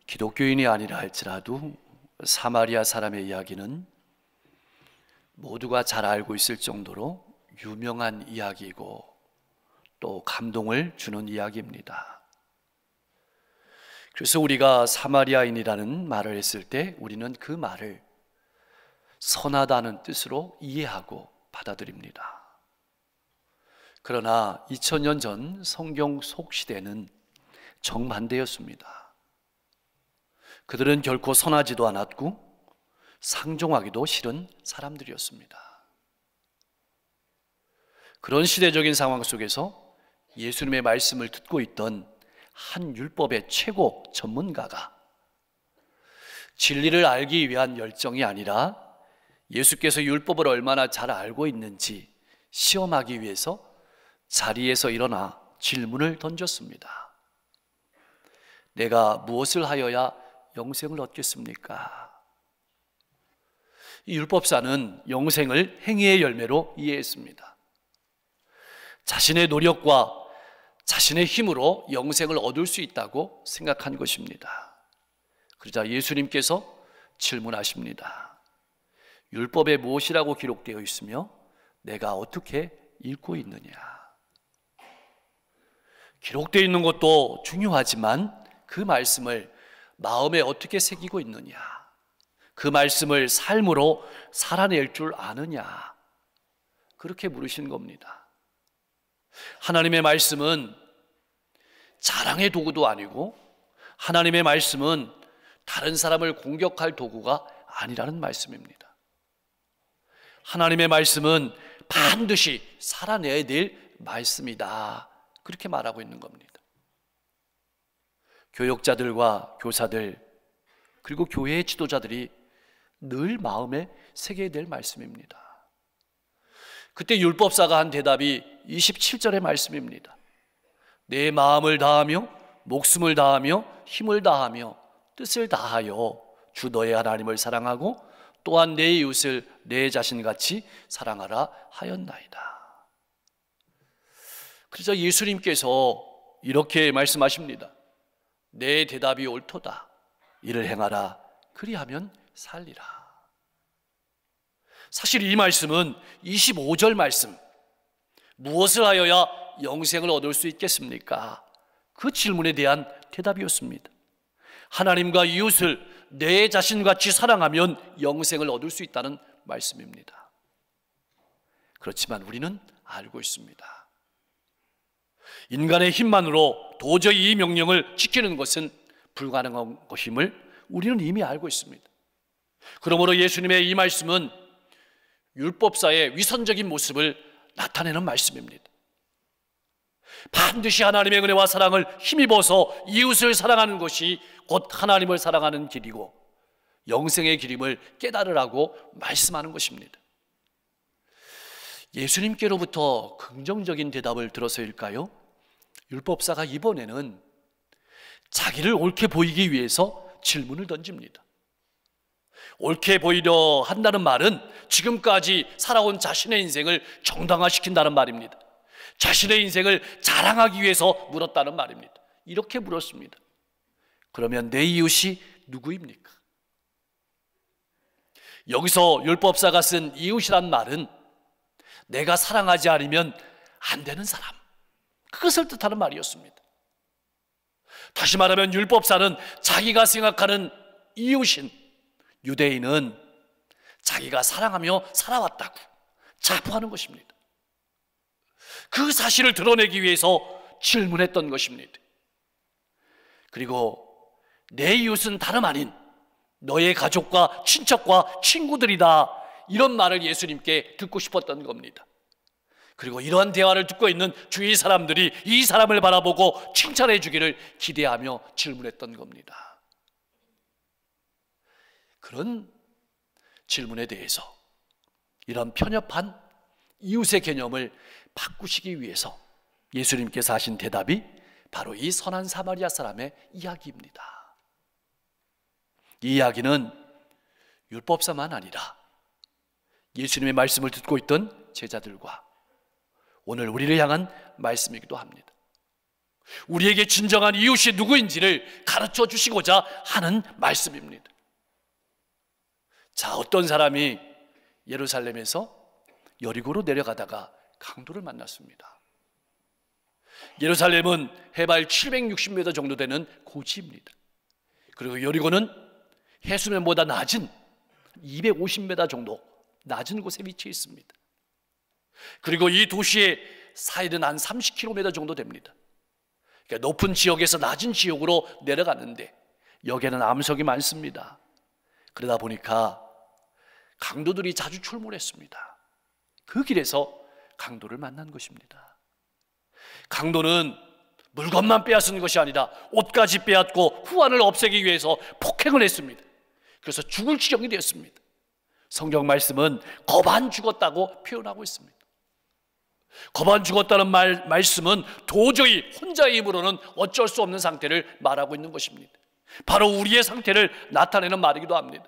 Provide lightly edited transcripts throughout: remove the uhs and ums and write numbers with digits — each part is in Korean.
기독교인이 아니라 할지라도 사마리아 사람의 이야기는 모두가 잘 알고 있을 정도로 유명한 이야기이고 또 감동을 주는 이야기입니다. 그래서 우리가 사마리아인이라는 말을 했을 때 우리는 그 말을 선하다는 뜻으로 이해하고 받아들입니다. 그러나 2000년 전 성경 속 시대는 정반대였습니다. 그들은 결코 선하지도 않았고 상종하기도 싫은 사람들이었습니다. 그런 시대적인 상황 속에서 예수님의 말씀을 듣고 있던 한 율법의 최고 전문가가 진리를 알기 위한 열정이 아니라 예수께서 율법을 얼마나 잘 알고 있는지 시험하기 위해서 자리에서 일어나 질문을 던졌습니다. 내가 무엇을 하여야 영생을 얻겠습니까? 이 율법사는 영생을 행위의 열매로 이해했습니다. 자신의 노력과 자신의 힘으로 영생을 얻을 수 있다고 생각한 것입니다. 그러자 예수님께서 질문하십니다. 율법에 무엇이라고 기록되어 있으며 내가 어떻게 읽고 있느냐? 기록되어 있는 것도 중요하지만 그 말씀을 마음에 어떻게 새기고 있느냐, 그 말씀을 삶으로 살아낼 줄 아느냐, 그렇게 물으신 겁니다. 하나님의 말씀은 자랑의 도구도 아니고 하나님의 말씀은 다른 사람을 공격할 도구가 아니라는 말씀입니다. 하나님의 말씀은 반드시 살아내야 될 말씀이다, 그렇게 말하고 있는 겁니다. 교역자들과 교사들 그리고 교회의 지도자들이 늘 마음에 새겨야 될 말씀입니다. 그때 율법사가 한 대답이 27절의 말씀입니다. 내 마음을 다하며 목숨을 다하며 힘을 다하며 뜻을 다하여 주 너의 하나님을 사랑하고 또한 내 이웃을 내 자신같이 사랑하라 하였나이다. 그래서 예수님께서 이렇게 말씀하십니다. 내 대답이 옳도다. 이를 행하라. 그리하면 살리라. 사실 이 말씀은 25절 말씀, 무엇을 하여야 영생을 얻을 수 있겠습니까? 그 질문에 대한 대답이었습니다. 하나님과 이웃을 내 자신같이 사랑하면 영생을 얻을 수 있다는 말씀입니다. 그렇지만 우리는 알고 있습니다. 인간의 힘만으로 도저히 이 명령을 지키는 것은 불가능한 것임을 우리는 이미 알고 있습니다. 그러므로 예수님의 이 말씀은 율법사의 위선적인 모습을 나타내는 말씀입니다. 반드시 하나님의 은혜와 사랑을 힘입어서 이웃을 사랑하는 것이 곧 하나님을 사랑하는 길이고 영생의 길임을 깨달으라고 말씀하는 것입니다. 예수님께로부터 긍정적인 대답을 들어서일까요? 율법사가 이번에는 자기를 옳게 보이기 위해서 질문을 던집니다. 옳게 보이려 한다는 말은 지금까지 살아온 자신의 인생을 정당화시킨다는 말입니다. 자신의 인생을 자랑하기 위해서 물었다는 말입니다. 이렇게 물었습니다. 그러면 내 이웃이 누구입니까? 여기서 율법사가 쓴 이웃이란 말은 내가 사랑하지 않으면 안 되는 사람, 그것을 뜻하는 말이었습니다. 다시 말하면 율법사는 자기가 생각하는 이웃인 유대인은 자기가 사랑하며 살아왔다고 자부하는 것입니다. 그 사실을 드러내기 위해서 질문했던 것입니다. 그리고 내 이웃은 다름 아닌 너의 가족과 친척과 친구들이다, 이런 말을 예수님께 듣고 싶었던 겁니다. 그리고 이러한 대화를 듣고 있는 주위 사람들이 이 사람을 바라보고 칭찬해 주기를 기대하며 질문했던 겁니다. 그런 질문에 대해서 이런 편협한 이웃의 개념을 바꾸시기 위해서 예수님께서 하신 대답이 바로 이 선한 사마리아 사람의 이야기입니다. 이 이야기는 율법사만 아니라 예수님의 말씀을 듣고 있던 제자들과 오늘 우리를 향한 말씀이기도 합니다. 우리에게 진정한 이웃이 누구인지를 가르쳐 주시고자 하는 말씀입니다. 자, 어떤 사람이 예루살렘에서 여리고로 내려가다가 강도를 만났습니다. 예루살렘은 해발 760m 정도 되는 고지입니다. 그리고 여리고는 해수면보다 낮은 250m 정도 낮은 곳에 위치해 있습니다. 그리고 이 도시의 사이는 한 30km 정도 됩니다. 그러니까 높은 지역에서 낮은 지역으로 내려가는데 여기에는 암석이 많습니다. 그러다 보니까 강도들이 자주 출몰했습니다. 그 길에서 강도를 만난 것입니다. 강도는 물건만 빼앗은 것이 아니라 옷까지 빼앗고 후환을 없애기 위해서 폭행을 했습니다. 그래서 죽을 지경이 되었습니다. 성경 말씀은 거반 죽었다고 표현하고 있습니다. 거반 죽었다는 말씀은 도저히 혼자의 힘으로는 어쩔 수 없는 상태를 말하고 있는 것입니다. 바로 우리의 상태를 나타내는 말이기도 합니다.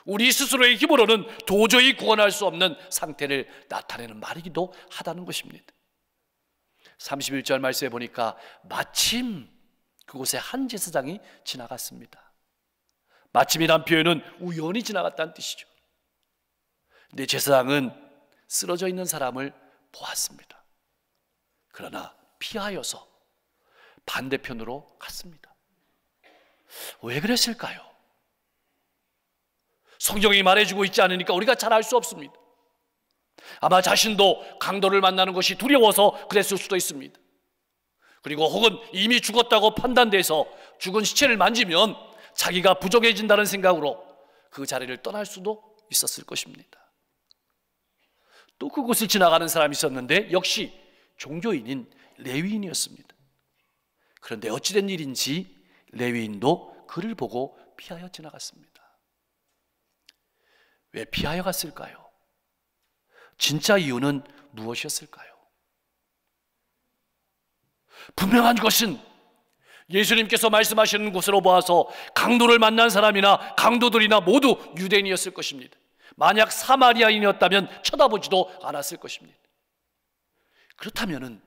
우리 스스로의 힘으로는 도저히 구원할 수 없는 상태를 나타내는 말이기도 하다는 것입니다. 31절 말씀에 보니까 마침 그곳에 한 제사장이 지나갔습니다. 마침이란 표현은 우연히 지나갔다는 뜻이죠. 근데 제사장은 쓰러져 있는 사람을 보았습니다. 그러나 피하여서 반대편으로 갔습니다. 왜 그랬을까요? 성경이 말해주고 있지 않으니까 우리가 잘 알 수 없습니다. 아마 자신도 강도를 만나는 것이 두려워서 그랬을 수도 있습니다. 그리고 혹은 이미 죽었다고 판단돼서 죽은 시체를 만지면 자기가 부족해진다는 생각으로 그 자리를 떠날 수도 있었을 것입니다. 또 그곳을 지나가는 사람이 있었는데 역시 종교인인 레위인이었습니다. 그런데 어찌된 일인지 레위인도 그를 보고 피하여 지나갔습니다. 왜 피하여 갔을까요? 진짜 이유는 무엇이었을까요? 분명한 것은 예수님께서 말씀하시는 곳으로 보아서 강도를 만난 사람이나 강도들이나 모두 유대인이었을 것입니다. 만약 사마리아인이었다면 쳐다보지도 않았을 것입니다. 그렇다면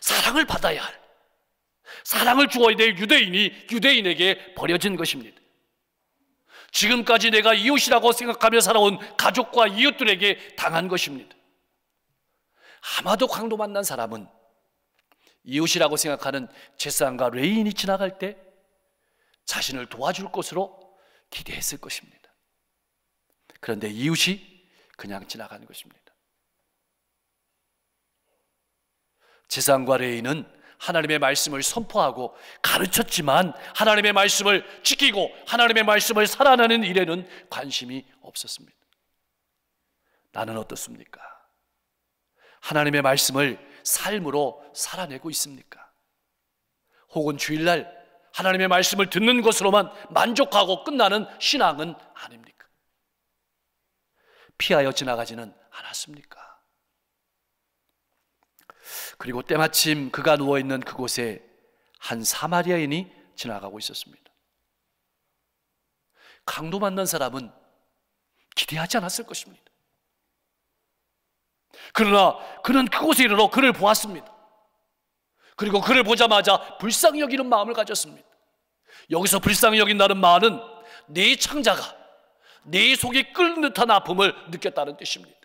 사랑을 받아야 할, 사랑을 주어야 될 유대인이 유대인에게 버려진 것입니다. 지금까지 내가 이웃이라고 생각하며 살아온 가족과 이웃들에게 당한 것입니다. 아마도 강도 만난 사람은 이웃이라고 생각하는 제사장과 레위인이 지나갈 때 자신을 도와줄 것으로 기대했을 것입니다. 그런데 이웃이 그냥 지나가는 것입니다. 제사장과 레위인은 하나님의 말씀을 선포하고 가르쳤지만 하나님의 말씀을 지키고 하나님의 말씀을 살아내는 일에는 관심이 없었습니다. 나는 어떻습니까? 하나님의 말씀을 삶으로 살아내고 있습니까? 혹은 주일날 하나님의 말씀을 듣는 것으로만 만족하고 끝나는 신앙은 아닙니까? 피하여 지나가지는 않았습니까? 그리고 때마침 그가 누워있는 그곳에 한 사마리아인이 지나가고 있었습니다. 강도 만난 사람은 기대하지 않았을 것입니다. 그러나 그는 그곳에 이르러 그를 보았습니다. 그리고 그를 보자마자 불쌍히 여기는 마음을 가졌습니다. 여기서 불쌍히 여긴다는 말은 내 창자가 내 속에 끓는 듯한 아픔을 느꼈다는 뜻입니다.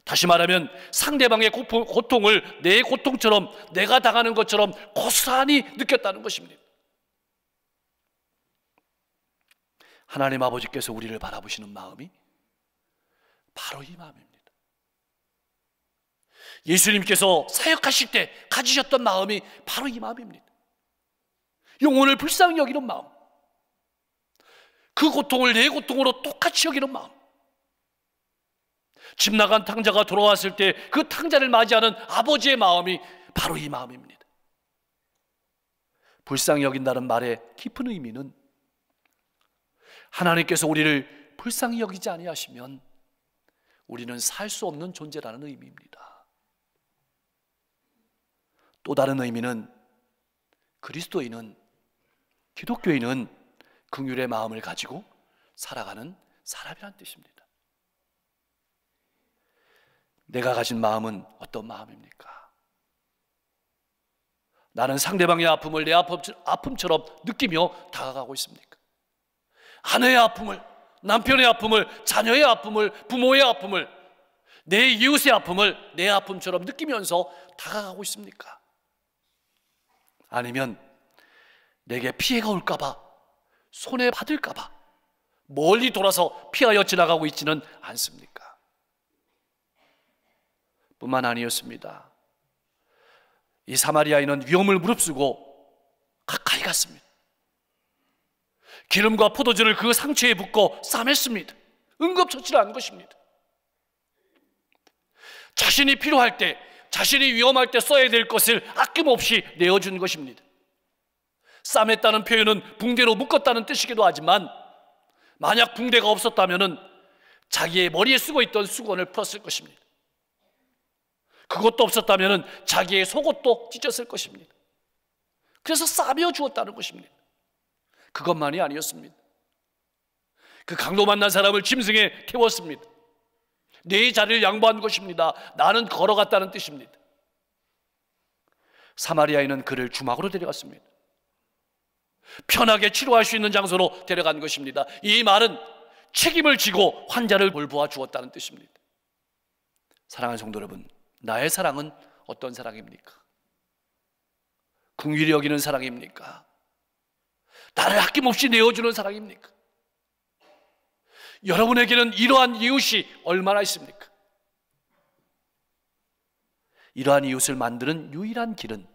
다시 말하면 상대방의 고통을 내 고통처럼 내가 당하는 것처럼 고스란히 느꼈다는 것입니다. 하나님 아버지께서 우리를 바라보시는 마음이 바로 이 마음입니다. 예수님께서 사역하실 때 가지셨던 마음이 바로 이 마음입니다. 영혼을 불쌍히 여기는 마음, 그 고통을 내 고통으로 똑같이 여기는 마음, 집 나간 탕자가 돌아왔을 때 그 탕자를 맞이하는 아버지의 마음이 바로 이 마음입니다. 불쌍히 여긴다는 말의 깊은 의미는 하나님께서 우리를 불쌍히 여기지 아니하시면 우리는 살 수 없는 존재라는 의미입니다. 또 다른 의미는 그리스도인은, 기독교인은 긍휼의 마음을 가지고 살아가는 사람이란 뜻입니다. 내가 가진 마음은 어떤 마음입니까? 나는 상대방의 아픔을 내 아픔처럼 느끼며 다가가고 있습니까? 아내의 아픔을, 남편의 아픔을, 자녀의 아픔을, 부모의 아픔을, 내 이웃의 아픔을 내 아픔처럼 느끼면서 다가가고 있습니까? 아니면 내게 피해가 올까봐, 손해받을까봐 멀리 돌아서 피하여 지나가고 있지는 않습니까? 뿐만 아니었습니다. 이 사마리아인은 위험을 무릅쓰고 가까이 갔습니다. 기름과 포도주를 그 상처에 붓고 싸맸습니다. 응급처치를 한 것입니다. 자신이 필요할 때, 자신이 위험할 때 써야 될 것을 아낌없이 내어준 것입니다. 싸맸다는 표현은 붕대로 묶었다는 뜻이기도 하지만, 만약 붕대가 없었다면 자기의 머리에 쓰고 있던 수건을 풀었을 것입니다. 그것도 없었다면 자기의 속옷도 찢었을 것입니다. 그래서 싸매어 주었다는 것입니다. 그것만이 아니었습니다. 그 강도 만난 사람을 짐승에 태웠습니다. 내 자리를 양보한 것입니다. 나는 걸어갔다는 뜻입니다. 사마리아인은 그를 주막으로 데려갔습니다. 편하게 치료할 수 있는 장소로 데려간 것입니다. 이 말은 책임을 지고 환자를 돌보아 주었다는 뜻입니다. 사랑하는 성도 여러분, 나의 사랑은 어떤 사랑입니까? 긍휼히 여기는 사랑입니까? 나를 아낌없이 내어주는 사랑입니까? 여러분에게는 이러한 이웃이 얼마나 있습니까? 이러한 이웃을 만드는 유일한 길은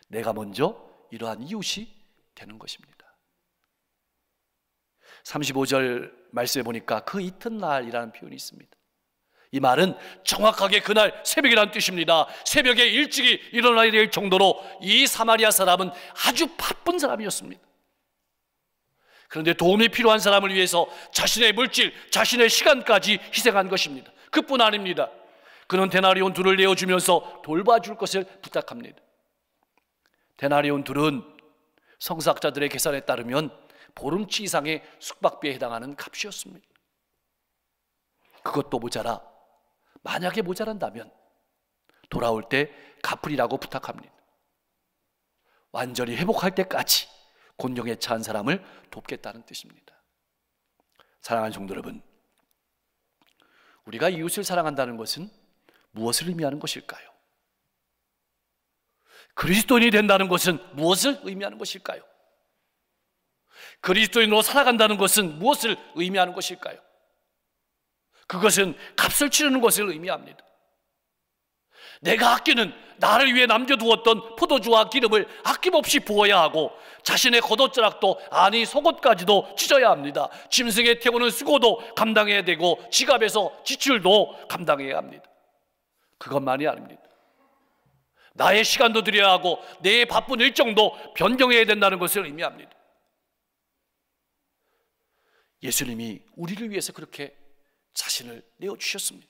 내가 먼저 이러한 이웃이 되는 것입니다. 35절 말씀에 보니까 그 이튿날이라는 표현이 있습니다. 이 말은 정확하게 그날 새벽이라는 뜻입니다. 새벽에 일찍이 일어나야 될 정도로 이 사마리아 사람은 아주 바쁜 사람이었습니다. 그런데 도움이 필요한 사람을 위해서 자신의 물질, 자신의 시간까지 희생한 것입니다. 그뿐 아닙니다. 그는 데나리온 둘을 내어주면서 돌봐줄 것을 부탁합니다. 데나리온 둘은 성사학자들의 계산에 따르면 보름치 이상의 숙박비에 해당하는 값이었습니다. 그것도 모자라 만약에 모자란다면 돌아올 때 갚으리라고 부탁합니다. 완전히 회복할 때까지 곤경에 처한 사람을 돕겠다는 뜻입니다. 사랑하는 성도 여러분, 우리가 이웃을 사랑한다는 것은 무엇을 의미하는 것일까요? 그리스도인이 된다는 것은 무엇을 의미하는 것일까요? 그리스도인으로 살아간다는 것은 무엇을 의미하는 것일까요? 그것은 값을 치르는 것을 의미합니다. 내가 아끼는, 나를 위해 남겨두었던 포도주와 기름을 아낌없이 부어야 하고, 자신의 겉옷자락도, 아니 속옷까지도 찢어야 합니다. 짐승에 태우는 수고도 감당해야 되고, 지갑에서 지출도 감당해야 합니다. 그것만이 아닙니다. 나의 시간도 드려야 하고 내 바쁜 일정도 변경해야 된다는 것을 의미합니다. 예수님이 우리를 위해서 그렇게 자신을 내어주셨습니다.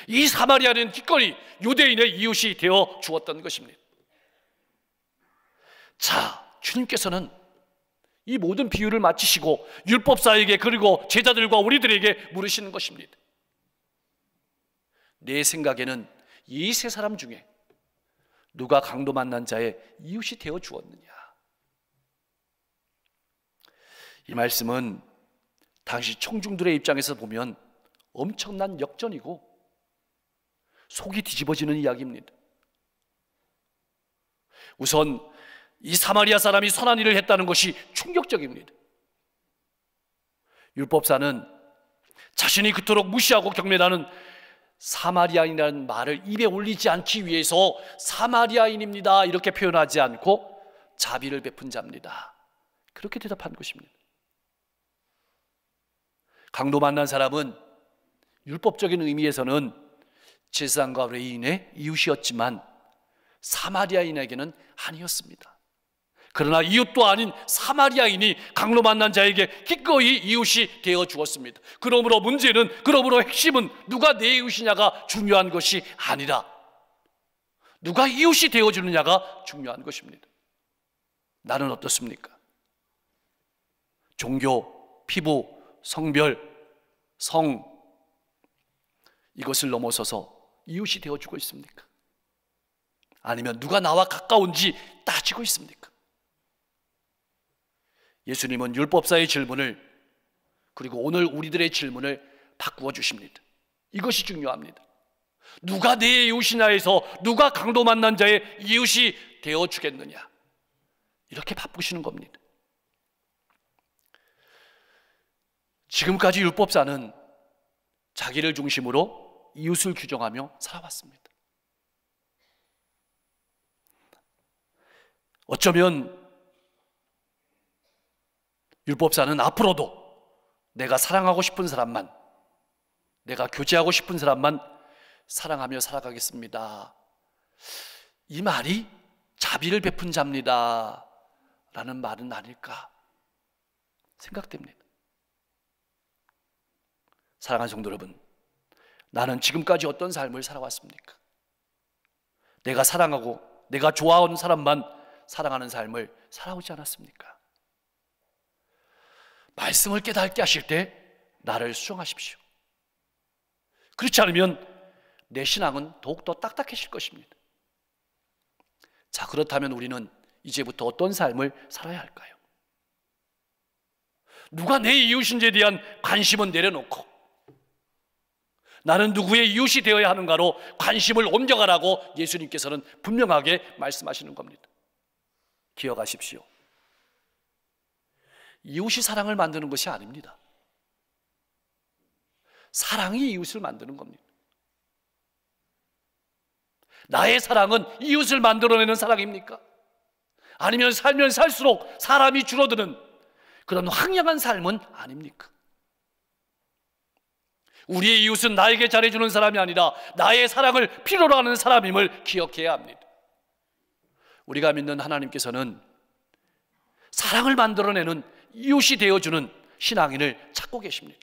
이 사마리아는 기꺼이 유대인의 이웃이 되어 주었던 것입니다. 자, 주님께서는 이 모든 비유를 마치시고 율법사에게, 그리고 제자들과 우리들에게 물으시는 것입니다. 내 생각에는 이 세 사람 중에 누가 강도 만난 자의 이웃이 되어 주었느냐? 이 말씀은 당시 청중들의 입장에서 보면 엄청난 역전이고 속이 뒤집어지는 이야기입니다. 우선 이 사마리아 사람이 선한 일을 했다는 것이 충격적입니다. 율법사는 자신이 그토록 무시하고 경멸하는 사마리아인이라는 말을 입에 올리지 않기 위해서 사마리아인입니다 이렇게 표현하지 않고 자비를 베푼 자입니다, 그렇게 대답한 것입니다. 강도 만난 사람은 율법적인 의미에서는 제사장과 레위인의 이웃이었지만 사마리아인에게는 아니었습니다. 그러나 이웃도 아닌 사마리아인이 강로 만난 자에게 기꺼이 이웃이 되어 주었습니다. 그러므로 핵심은 누가 내 이웃이냐가 중요한 것이 아니라 누가 이웃이 되어주느냐가 중요한 것입니다. 나는 어떻습니까? 종교, 피부, 성별, 성, 이것을 넘어서서 이웃이 되어주고 있습니까? 아니면 누가 나와 가까운지 따지고 있습니까? 예수님은 율법사의 질문을, 그리고 오늘 우리들의 질문을 바꾸어 주십니다. 이것이 중요합니다. 누가 내 이웃이냐 해서 누가 강도 만난 자의 이웃이 되어주겠느냐, 이렇게 바꾸시는 겁니다. 지금까지 율법사는 자기를 중심으로 이웃을 규정하며 살아왔습니다. 어쩌면 율법사는 앞으로도 내가 사랑하고 싶은 사람만, 내가 교제하고 싶은 사람만 사랑하며 살아가겠습니다, 이 말이 자비를 베푼 자입니다 라는 말은 아닐까 생각됩니다. 사랑하는 성도 여러분, 나는 지금까지 어떤 삶을 살아왔습니까? 내가 사랑하고 내가 좋아하는 사람만 사랑하는 삶을 살아오지 않았습니까? 말씀을 깨닫게 하실 때 나를 수정하십시오. 그렇지 않으면 내 신앙은 더욱더 딱딱해질 것입니다. 자, 그렇다면 우리는 이제부터 어떤 삶을 살아야 할까요? 누가 내 이웃인지에 대한 관심은 내려놓고 나는 누구의 이웃이 되어야 하는가로 관심을 옮겨가라고 예수님께서는 분명하게 말씀하시는 겁니다. 기억하십시오. 이웃이 사랑을 만드는 것이 아닙니다. 사랑이 이웃을 만드는 겁니다. 나의 사랑은 이웃을 만들어내는 사랑입니까? 아니면 살면 살수록 사람이 줄어드는 그런 황량한 삶은 아닙니까? 우리의 이웃은 나에게 잘해주는 사람이 아니라 나의 사랑을 필요로 하는 사람임을 기억해야 합니다. 우리가 믿는 하나님께서는 사랑을 만들어내는 이웃이 되어주는 신앙인을 찾고 계십니다.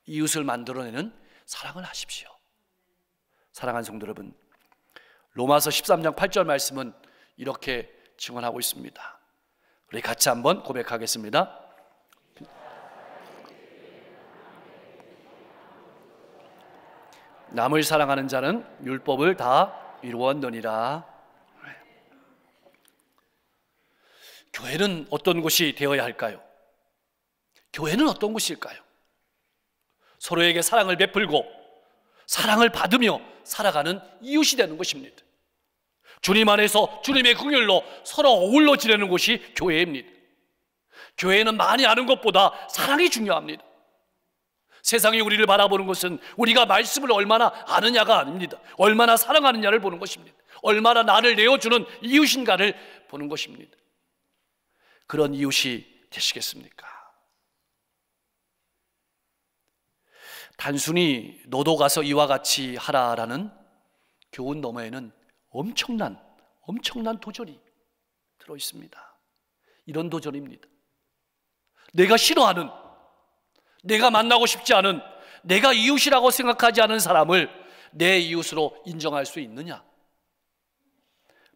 이웃을 만들어내는 사랑을 하십시오. 사랑하는 성도 여러분, 로마서 13장 8절 말씀은 이렇게 증언하고 있습니다. 우리 같이 한번 고백하겠습니다. 남을 사랑하는 자는 율법을 다 이루었느니라. 교회는 어떤 곳이 되어야 할까요? 교회는 어떤 곳일까요? 서로에게 사랑을 베풀고 사랑을 받으며 살아가는 이웃이 되는 것입니다. 주님 안에서 주님의 긍휼로 서로 어울러 지내는 곳이 교회입니다. 교회는 많이 아는 것보다 사랑이 중요합니다. 세상이 우리를 바라보는 것은 우리가 말씀을 얼마나 아느냐가 아닙니다. 얼마나 사랑하느냐를 보는 것입니다. 얼마나 나를 내어주는 이웃인가를 보는 것입니다. 그런 이웃이 되시겠습니까? 단순히 너도 가서 이와 같이 하라라는 교훈 너머에는 엄청난 도전이 들어있습니다. 이런 도전입니다. 내가 싫어하는, 내가 만나고 싶지 않은, 내가 이웃이라고 생각하지 않은 사람을 내 이웃으로 인정할 수 있느냐?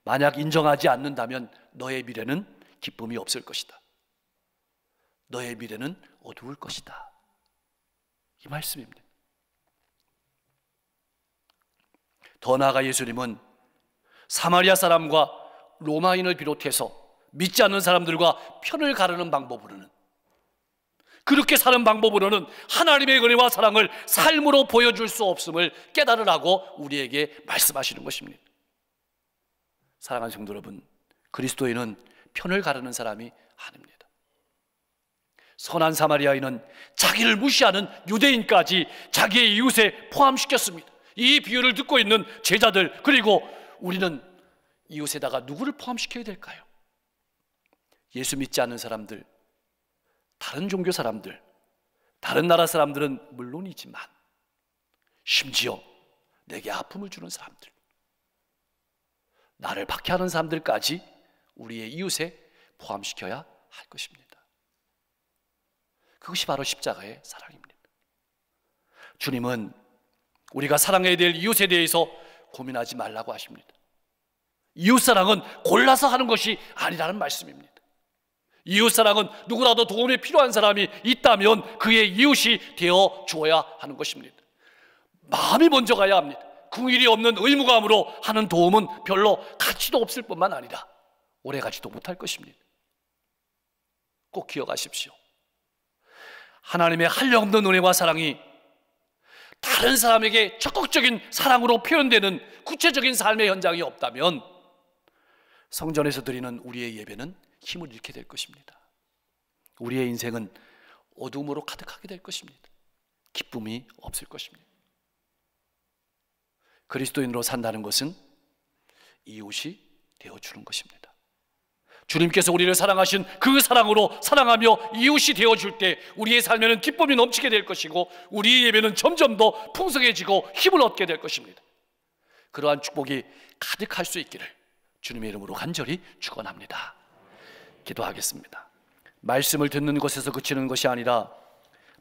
만약 인정하지 않는다면 너의 미래는 기쁨이 없을 것이다. 너의 미래는 어두울 것이다. 이 말씀입니다. 더 나아가 예수님은 사마리아 사람과 로마인을 비롯해서 믿지 않는 사람들과 편을 가르는 방법으로는, 그렇게 사는 방법으로는 하나님의 은혜와 사랑을 삶으로 보여줄 수 없음을 깨달으라고 우리에게 말씀하시는 것입니다. 사랑하는 성도 여러분, 그리스도인은 편을 가르는 사람이 아닙니다. 선한 사마리아인은 자기를 무시하는 유대인까지 자기의 이웃에 포함시켰습니다. 이 비유를 듣고 있는 제자들, 그리고 우리는 이웃에다가 누구를 포함시켜야 될까요? 예수 믿지 않는 사람들, 다른 종교 사람들, 다른 나라 사람들은 물론이지만 심지어 내게 아픔을 주는 사람들, 나를 박해하는 사람들까지 우리의 이웃에 포함시켜야 할 것입니다. 그것이 바로 십자가의 사랑입니다. 주님은 우리가 사랑해야 될 이웃에 대해서 고민하지 말라고 하십니다. 이웃사랑은 골라서 하는 것이 아니라는 말씀입니다. 이웃사랑은 누구라도 도움이 필요한 사람이 있다면 그의 이웃이 되어 주어야 하는 것입니다. 마음이 먼저 가야 합니다. 긍휼이 없는 의무감으로 하는 도움은 별로 가치도 없을 뿐만 아니라 오래가지도 못할 것입니다. 꼭 기억하십시오. 하나님의 한량없는 은혜와 사랑이 다른 사람에게 적극적인 사랑으로 표현되는 구체적인 삶의 현장이 없다면 성전에서 드리는 우리의 예배는 힘을 잃게 될 것입니다. 우리의 인생은 어둠으로 가득하게 될 것입니다. 기쁨이 없을 것입니다. 그리스도인으로 산다는 것은 이웃이 되어주는 것입니다. 주님께서 우리를 사랑하신 그 사랑으로 사랑하며 이웃이 되어줄 때 우리의 삶에는 기쁨이 넘치게 될 것이고 우리의 예배는 점점 더 풍성해지고 힘을 얻게 될 것입니다. 그러한 축복이 가득할 수 있기를 주님의 이름으로 간절히 축원합니다. 기도하겠습니다. 말씀을 듣는 것에서 그치는 것이 아니라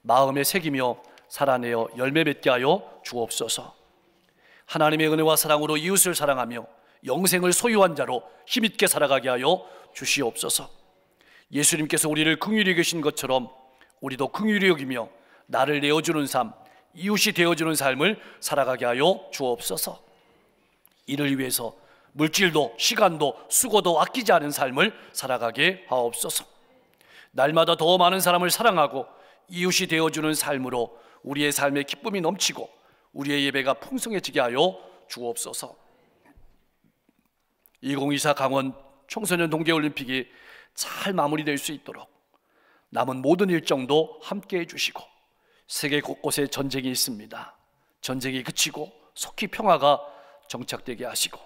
마음에 새기며 살아내어 열매 맺게 하여 주옵소서. 하나님의 은혜와 사랑으로 이웃을 사랑하며 영생을 소유한 자로 힘있게 살아가게 하여 주시옵소서. 예수님께서 우리를 긍휼히 여기신 것처럼 우리도 긍휼히 여기며 나를 내어주는 삶, 이웃이 되어주는 삶을 살아가게 하여 주옵소서. 이를 위해서 물질도 시간도 수고도 아끼지 않은 삶을 살아가게 하옵소서. 날마다 더 많은 사람을 사랑하고 이웃이 되어주는 삶으로 우리의 삶에 기쁨이 넘치고 우리의 예배가 풍성해지게 하여 주옵소서. 2024 강원 청소년 동계올림픽이 잘 마무리될 수 있도록 남은 모든 일정도 함께 해주시고, 세계 곳곳에 전쟁이 있습니다. 전쟁이 그치고 속히 평화가 정착되게 하시고,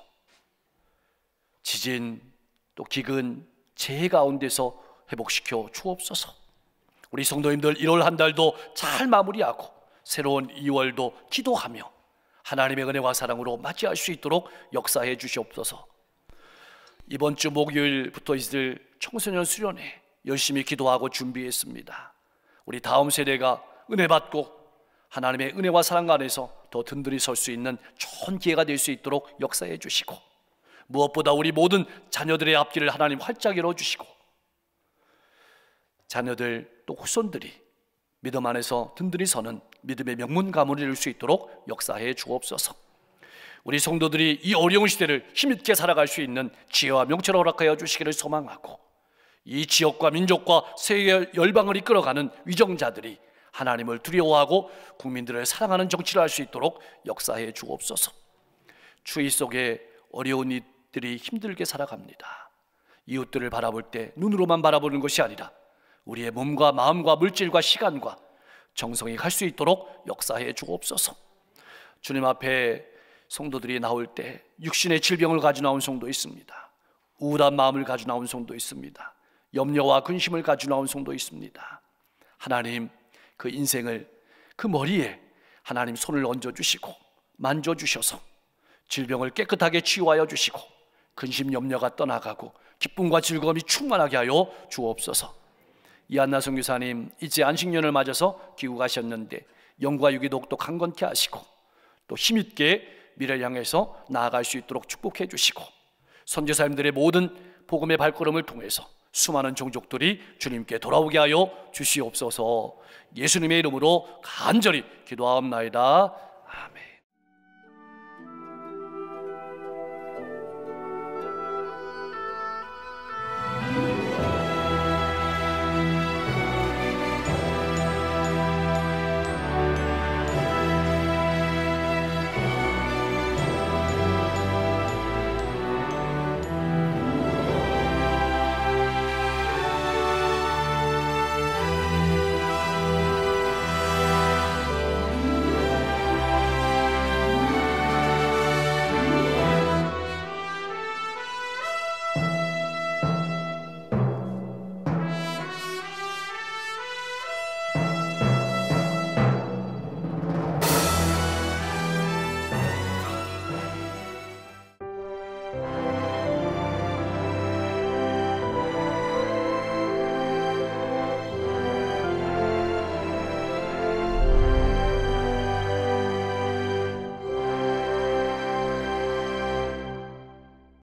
지진 또 기근 재해 가운데서 회복시켜 주옵소서. 우리 성도님들 1월 한 달도 잘 마무리하고 새로운 2월도 기도하며 하나님의 은혜와 사랑으로 맞이할 수 있도록 역사해 주시옵소서. 이번 주 목요일부터 있을 청소년 수련회 열심히 기도하고 준비했습니다. 우리 다음 세대가 은혜 받고 하나님의 은혜와 사랑 안에서 더 든든히 설 수 있는 좋은 기회가 될 수 있도록 역사해 주시고, 무엇보다 우리 모든 자녀들의 앞길을 하나님 활짝 열어주시고, 자녀들 또 후손들이 믿음 안에서 든든히 서는 믿음의 명문 가문을 이룰 수 있도록 역사해 주옵소서. 우리 성도들이 이 어려운 시대를 힘있게 살아갈 수 있는 지혜와 명철을 허락하여 주시기를 소망하고, 이 지역과 민족과 세계 열방을 이끌어가는 위정자들이 하나님을 두려워하고 국민들을 사랑하는 정치를 할 수 있도록 역사해 주옵소서. 추위 속에 어려운 이들이 힘들게 살아갑니다. 이웃들을 바라볼 때 눈으로만 바라보는 것이 아니라 우리의 몸과 마음과 물질과 시간과 정성이 갈 수 있도록 역사해 주옵소서. 주님 앞에 성도들이 나올 때 육신의 질병을 가지고 나온 성도 있습니다. 우울한 마음을 가지고 나온 성도 있습니다. 염려와 근심을 가지고 나온 성도 있습니다. 하나님, 그 인생을 그 머리에 하나님 손을 얹어주시고 만져주셔서 질병을 깨끗하게 치유하여 주시고 근심 염려가 떠나가고 기쁨과 즐거움이 충만하게 하여 주옵소서. 이한나 선교사님, 이제 안식년을 맞아서 귀국하셨는데 영과 육이 더욱더 강건케 하시고 또 힘있게 미래를 향해서 나아갈 수 있도록 축복해 주시고, 선교사님들의 모든 복음의 발걸음을 통해서 수많은 종족들이 주님께 돌아오게 하여 주시옵소서. 예수님의 이름으로 간절히 기도하옵나이다. 아멘.